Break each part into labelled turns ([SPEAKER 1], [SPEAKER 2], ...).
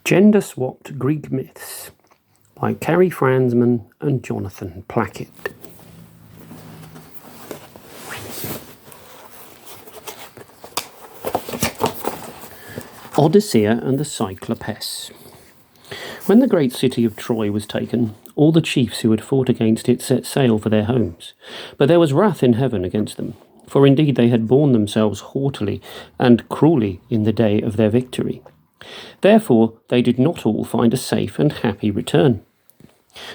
[SPEAKER 1] Gender-Swapped Greek Myths by Fransman and J.Plackett. Odyssea and the Cyclopess. When the great city of Troy was taken, all the chiefs who had fought against it set sail for their homes. But there was wrath in heaven against them, for indeed they had borne themselves haughtily and cruelly in the day of their victory. Therefore they did not all find a safe and happy return.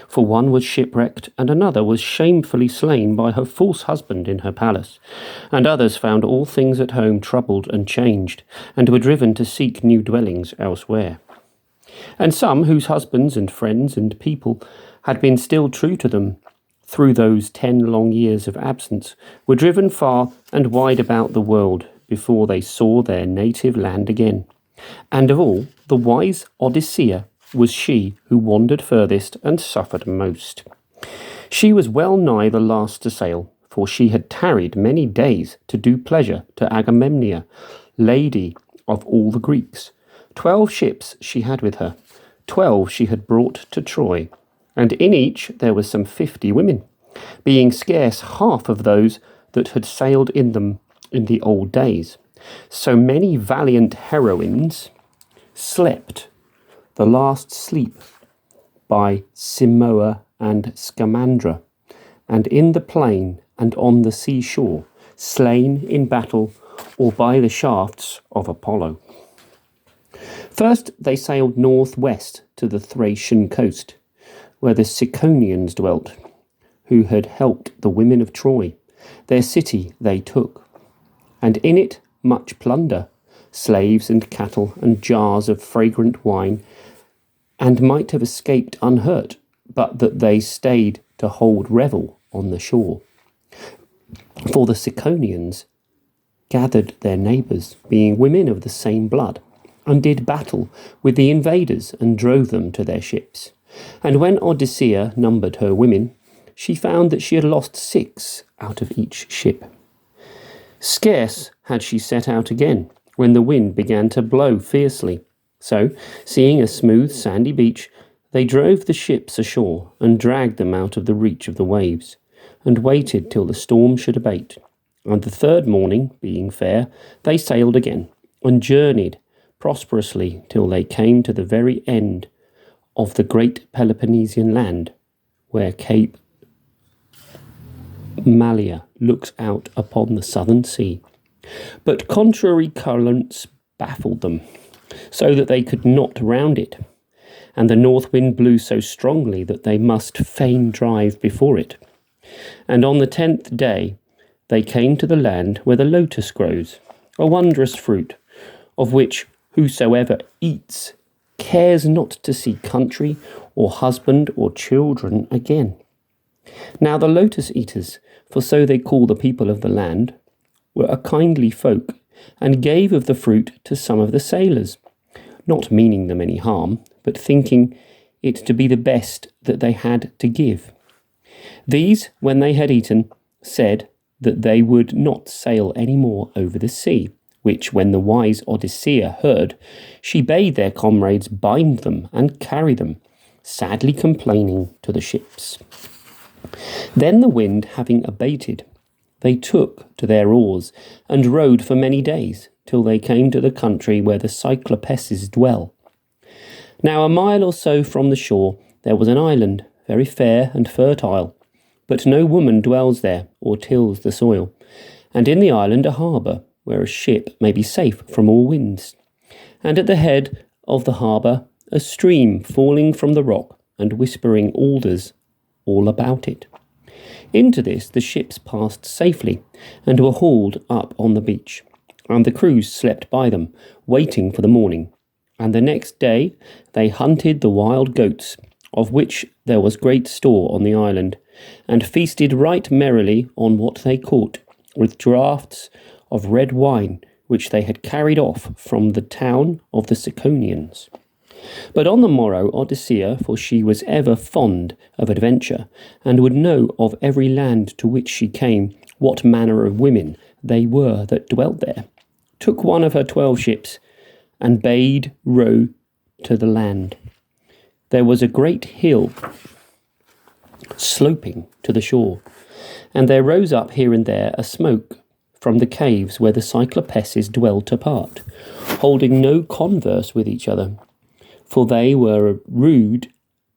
[SPEAKER 1] For one was shipwrecked, and another was shamefully slain by her false husband in her palace, and others found all things at home troubled and changed, and were driven to seek new dwellings elsewhere. And some, whose husbands and friends and people had been still true to them through those 10 long years of absence, were driven far and wide about the world before they saw their native land again. And of all, the wise Odyssea was she who wandered furthest and suffered most. She was well nigh the last to sail, for she had tarried many days to do pleasure to Agamemnon, lady of all the Greeks. 12 ships she had with her, 12 she had brought to Troy, and in each there were some 50 women, being scarce half of those that had sailed in them in the old days. So many valiant heroines slept the last sleep by Simoa and Scamandra, and in the plain and on the seashore, slain in battle or by the shafts of Apollo. First they sailed northwest to the Thracian coast, where the Ciconians dwelt, who had helped the women of Troy. Their city they took, and in it much plunder, slaves and cattle and jars of fragrant wine, and might have escaped unhurt, but that they stayed to hold revel on the shore. For the Ciconians gathered their neighbours, being women of the same blood, and did battle with the invaders and drove them to their ships. And when Odyssea numbered her women, she found that she had lost 6 out of each ship. Scarce had she set out again, when the wind began to blow fiercely. So, seeing a smooth sandy beach, they drove the ships ashore and dragged them out of the reach of the waves, and waited till the storm should abate. And the third morning, being fair, they sailed again, and journeyed prosperously till they came to the very end of the great Peloponnesian land, where Cape Malea looks out upon the southern sea. But contrary currents baffled them, so that they could not round it, and the north wind blew so strongly that they must fain drive before it. And on the 10th day they came to the land where the lotus grows, a wondrous fruit, of which whosoever eats cares not to see country or husband or children again. Now the lotus eaters, for so they call the people of the land, were a kindly folk, and gave of the fruit to some of the sailors, not meaning them any harm, but thinking it to be the best that they had to give. These, when they had eaten, said that they would not sail any more over the sea, which when the wise Odyssea heard, she bade their comrades bind them and carry them, sadly complaining, to the ships. Then the wind having abated, they took to their oars and rowed for many days, till they came to the country where the Cyclopesses dwell. Now 1 mile or so from the shore there was an island, very fair and fertile, but no woman dwells there or tills the soil, and in the island a harbour, where a ship may be safe from all winds. And at the head of the harbour a stream falling from the rock and whispering alders all about it. Into this the ships passed safely, and were hauled up on the beach, and the crews slept by them, waiting for the morning. And the next day they hunted the wild goats, of which there was great store on the island, and feasted right merrily on what they caught, with draughts of red wine, which they had carried off from the town of the Ciconians. But on the morrow Odyssea, for she was ever fond of adventure, and would know of every land to which she came what manner of women they were that dwelt there, took one of her 12 ships, and bade row to the land. There was a great hill sloping to the shore, and there rose up here and there a smoke from the caves where the Cyclopesses dwelt apart, holding no converse with each other, for they were a rude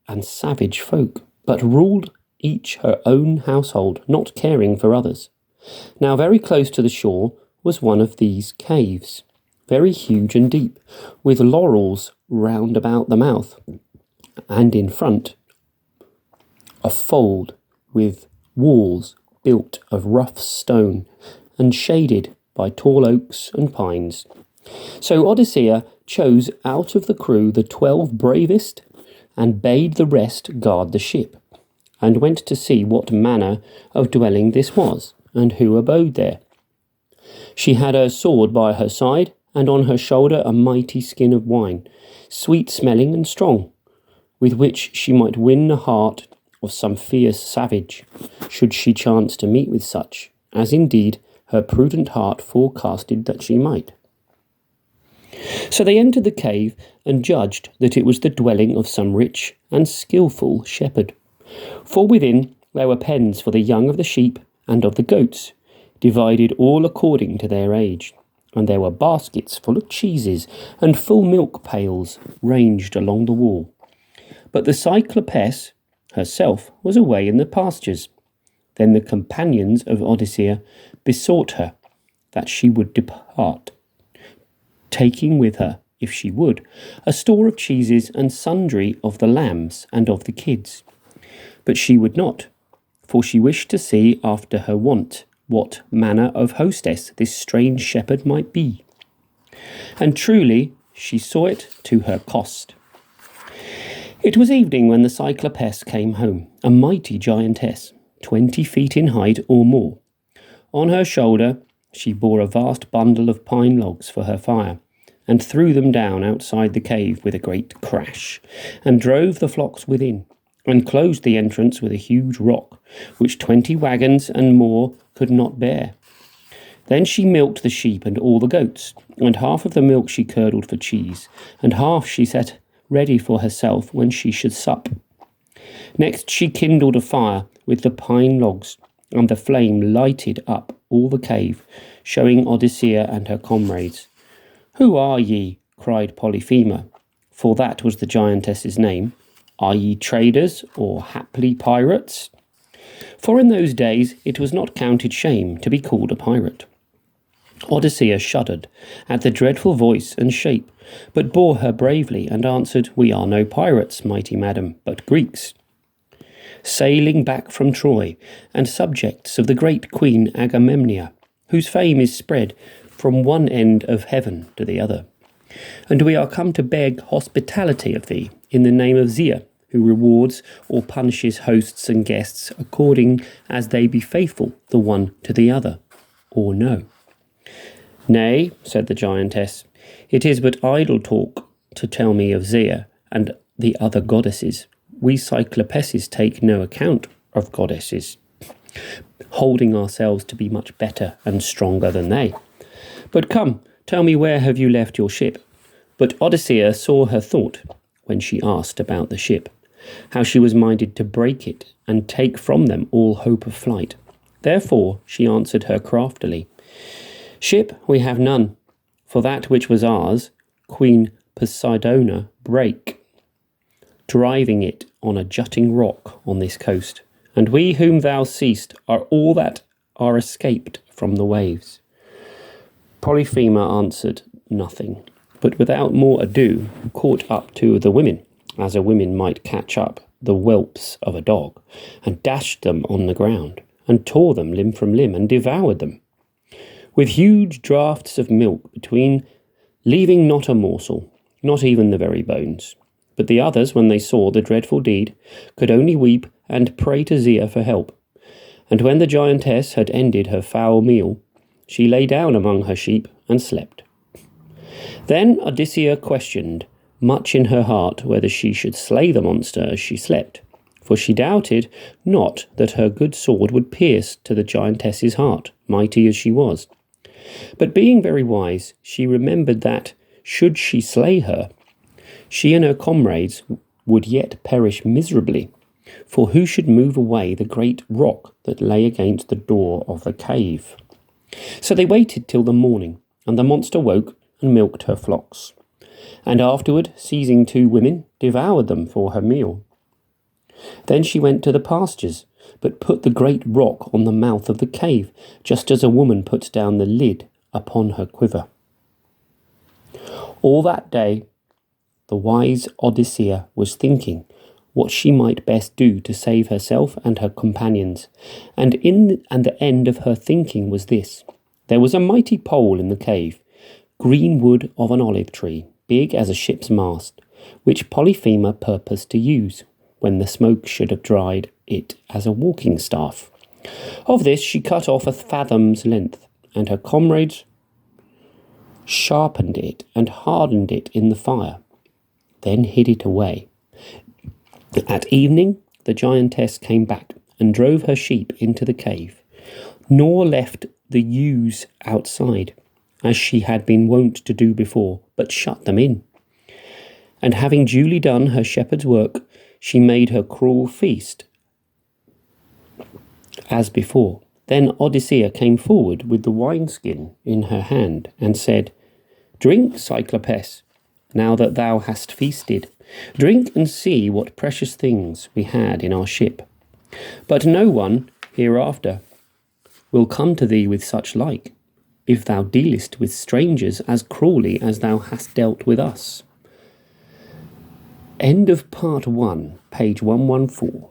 [SPEAKER 1] and savage folk, but ruled each her own household, not caring for others. Now very close to the shore was one of these caves, very huge and deep, with laurels round about the mouth, and in front a fold with walls built of rough stone and shaded by tall oaks and pines. So Odyssea chose out of the crew the 12 bravest, and bade the rest guard the ship, and went to see what manner of dwelling this was, and who abode there. She had her sword by her side, and on her shoulder a mighty skin of wine, sweet-smelling and strong, with which she might win the heart of some fierce savage, should she chance to meet with such, as indeed her prudent heart forecasted that she might. So they entered the cave, and judged that it was the dwelling of some rich and skilful shepherd. For within there were pens for the young of the sheep and of the goats, divided all according to their age, and there were baskets full of cheeses, and full milk pails ranged along the wall. But the Cyclopess herself was away in the pastures. Then the companions of Odyssea besought her that she would depart, taking with her, if she would, a store of cheeses and sundry of the lambs and of the kids. But she would not, for she wished to see after her wont what manner of hostess this strange shepherd might be. And truly she saw it to her cost. It was evening when the Cyclopess came home, a mighty giantess, 20 feet in height or more. On her shoulder she bore a vast bundle of pine logs for her fire, and threw them down outside the cave with a great crash, and drove the flocks within, and closed the entrance with a huge rock, which 20 wagons and more could not bear. Then she milked the sheep and all the goats, and half of the milk she curdled for cheese, and half she set ready for herself when she should sup. Next she kindled a fire with the pine logs, and the flame lighted up all the cave, showing Odyssea and her comrades. "Who are ye?" cried Polyphema, for that was the giantess's name. "Are ye traders or haply pirates?" For in those days it was not counted shame to be called a pirate. Odyssea shuddered at the dreadful voice and shape, but bore her bravely, and answered, "We are no pirates, mighty madam, but Greeks, sailing back from Troy, and subjects of the great Queen Agamemnia, whose fame is spread from one end of heaven to the other. And we are come to beg hospitality of thee, in the name of Zia, who rewards or punishes hosts and guests according as they be faithful the one to the other, or no." "Nay," said the giantess, "it is but idle talk to tell me of Zia and the other goddesses. We Cyclopesses take no account of goddesses, holding ourselves to be much better and stronger than they. But come, tell me, where have you left your ship?" But Odyssea saw her thought when she asked about the ship, how she was minded to break it and take from them all hope of flight. Therefore she answered her craftily, "Ship we have none, for that which was ours, Queen Poseidona brake, driving it on a jutting rock on this coast, and we whom thou seest are all that are escaped from the waves." Polyphema answered nothing, but without more ado caught up 2 of the women, as a woman might catch up the whelps of a dog, and dashed them on the ground, and tore them limb from limb, and devoured them, with huge draughts of milk between, leaving not a morsel, not even the very bones. But the others, when they saw the dreadful deed, could only weep and pray to Zia for help. And when the giantess had ended her foul meal, she lay down among her sheep and slept. Then Odyssea questioned, much in her heart, whether she should slay the monster as she slept, for she doubted not that her good sword would pierce to the giantess's heart, mighty as she was. But being very wise, she remembered that, should she slay her, She and her comrades would yet perish miserably, for who should move away the great rock that lay against the door of the cave? So they waited till the morning, and the monster woke and milked her flocks, and afterward, seizing 2 women, devoured them for her meal. Then she went to the pastures, but put the great rock on the mouth of the cave, just as a woman puts down the lid upon her quiver. All that day, the wise Odyssea was thinking what she might best do to save herself and her companions, and the end of her thinking was this. There was a mighty pole in the cave, green wood of an olive tree, big as a ship's mast, which Polyphema purposed to use, when the smoke should have dried it as a walking staff. Of this she cut off a fathom's length, and her comrades sharpened it and hardened it in the fire, then hid it away. At evening the giantess came back and drove her sheep into the cave, nor left the ewes outside, as she had been wont to do before, but shut them in. And having duly done her shepherd's work, she made her cruel feast as before. Then Odyssea came forward with the wineskin in her hand, and said, "Drink, Cyclopess, now that thou hast feasted. Drink and see what precious things we had in our ship. But no one hereafter will come to thee with such like, if thou dealest with strangers as cruelly as thou hast dealt with us." End of part 1, page 114.